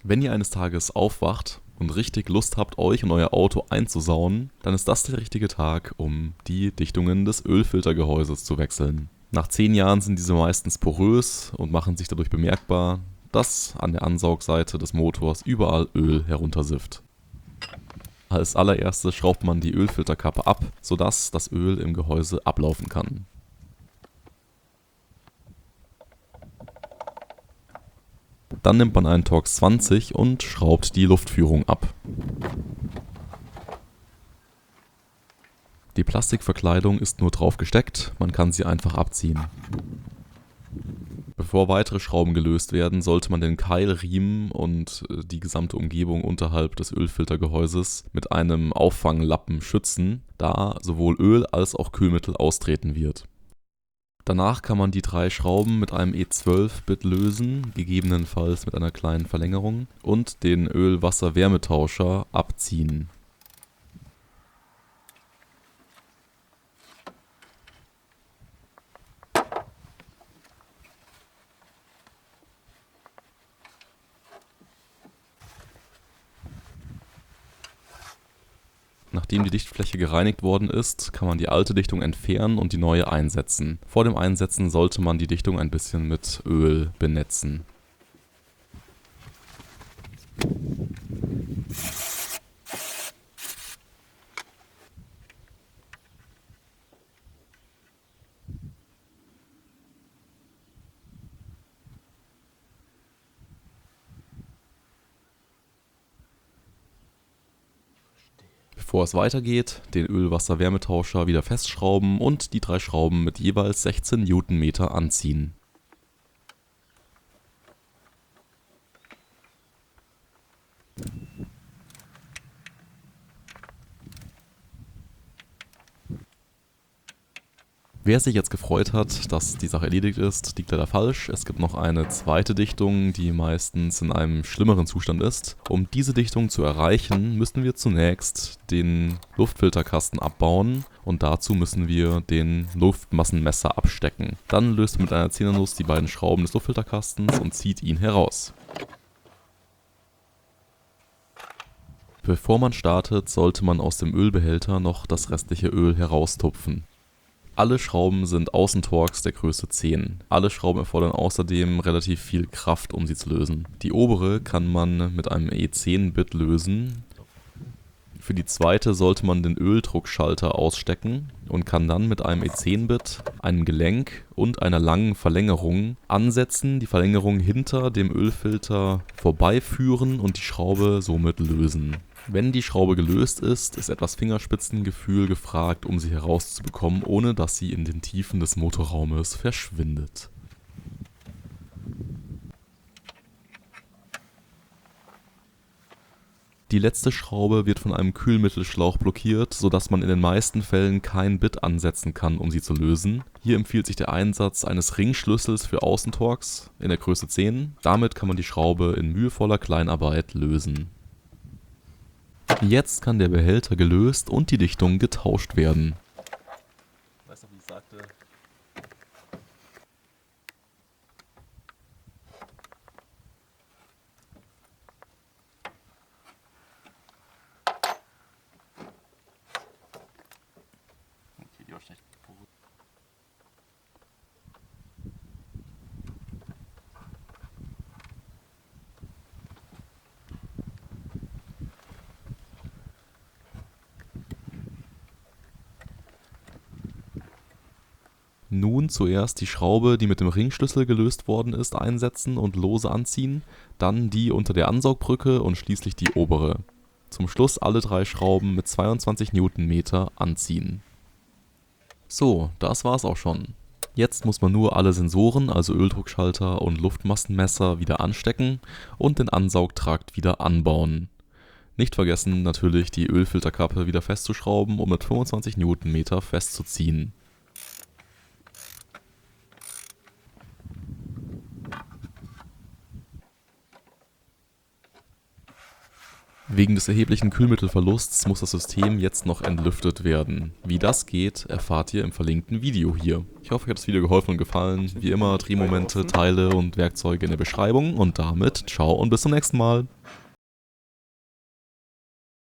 Wenn ihr eines Tages aufwacht und richtig Lust habt, euch und euer Auto einzusauen, dann ist das der richtige Tag, um die Dichtungen des Ölfiltergehäuses zu wechseln. Nach 10 Jahren sind diese meistens porös und machen sich dadurch bemerkbar, dass an der Ansaugseite des Motors überall Öl heruntersifft. Als allererstes schraubt man die Ölfilterkappe ab, sodass das Öl im Gehäuse ablaufen kann. Dann nimmt man einen Torx 20 und schraubt die Luftführung ab. Die Plastikverkleidung ist nur drauf gesteckt, man kann sie einfach abziehen. Bevor weitere Schrauben gelöst werden, sollte man den Keilriemen und die gesamte Umgebung unterhalb des Ölfiltergehäuses mit einem Auffanglappen schützen, da sowohl Öl als auch Kühlmittel austreten wird. Danach kann man die 3 Schrauben mit einem E12-Bit lösen, gegebenenfalls mit einer kleinen Verlängerung, und den Öl-Wasser-Wärmetauscher abziehen. Nachdem die Dichtfläche gereinigt worden ist, kann man die alte Dichtung entfernen und die neue einsetzen. Vor dem Einsetzen sollte man die Dichtung ein bisschen mit Öl benetzen. Bevor es weitergeht, den Öl-Wasser-Wärmetauscher wieder festschrauben und die 3 Schrauben mit jeweils 16 Newtonmeter anziehen. Wer sich jetzt gefreut hat, dass die Sache erledigt ist, liegt leider falsch. Es gibt noch eine zweite Dichtung, die meistens in einem schlimmeren Zustand ist. Um diese Dichtung zu erreichen, müssen wir zunächst den Luftfilterkasten abbauen und dazu müssen wir den Luftmassenmesser abstecken. Dann löst man mit einer Zehnernuss die beiden Schrauben des Luftfilterkastens und zieht ihn heraus. Bevor man startet, sollte man aus dem Ölbehälter noch das restliche Öl heraustupfen. Alle Schrauben sind Außentorx der Größe 10. Alle Schrauben erfordern außerdem relativ viel Kraft, um sie zu lösen. Die obere kann man mit einem E10-Bit lösen. Für die zweite sollte man den Öldruckschalter ausstecken und kann dann mit einem E10-Bit, einem Gelenk und einer langen Verlängerung ansetzen, die Verlängerung hinter dem Ölfilter vorbeiführen und die Schraube somit lösen. Wenn die Schraube gelöst ist, ist etwas Fingerspitzengefühl gefragt, um sie herauszubekommen, ohne dass sie in den Tiefen des Motorraumes verschwindet. Die letzte Schraube wird von einem Kühlmittelschlauch blockiert, sodass man in den meisten Fällen kein Bit ansetzen kann, um sie zu lösen. Hier empfiehlt sich der Einsatz eines Ringschlüssels für Außentorx in der Größe 10. Damit kann man die Schraube in mühevoller Kleinarbeit lösen. Jetzt kann der Behälter gelöst und die Dichtung getauscht werden. Weißt du, wie ich sagte? Okay, die war schlecht. Nun zuerst die Schraube, die mit dem Ringschlüssel gelöst worden ist, einsetzen und lose anziehen, dann die unter der Ansaugbrücke und schließlich die obere. Zum Schluss alle 3 Schrauben mit 22 Newtonmeter anziehen. So, das war's auch schon. Jetzt muss man nur alle Sensoren, also Öldruckschalter und Luftmassenmesser, wieder anstecken und den Ansaugtrakt wieder anbauen. Nicht vergessen natürlich die Ölfilterkappe wieder festzuschrauben und mit 25 Newtonmeter festzuziehen. Wegen des erheblichen Kühlmittelverlusts muss das System jetzt noch entlüftet werden. Wie das geht, erfahrt ihr im verlinkten Video hier. Ich hoffe, euch hat das Video geholfen und gefallen. Wie immer, Drehmomente, Teile und Werkzeuge in der Beschreibung und damit ciao und bis zum nächsten Mal.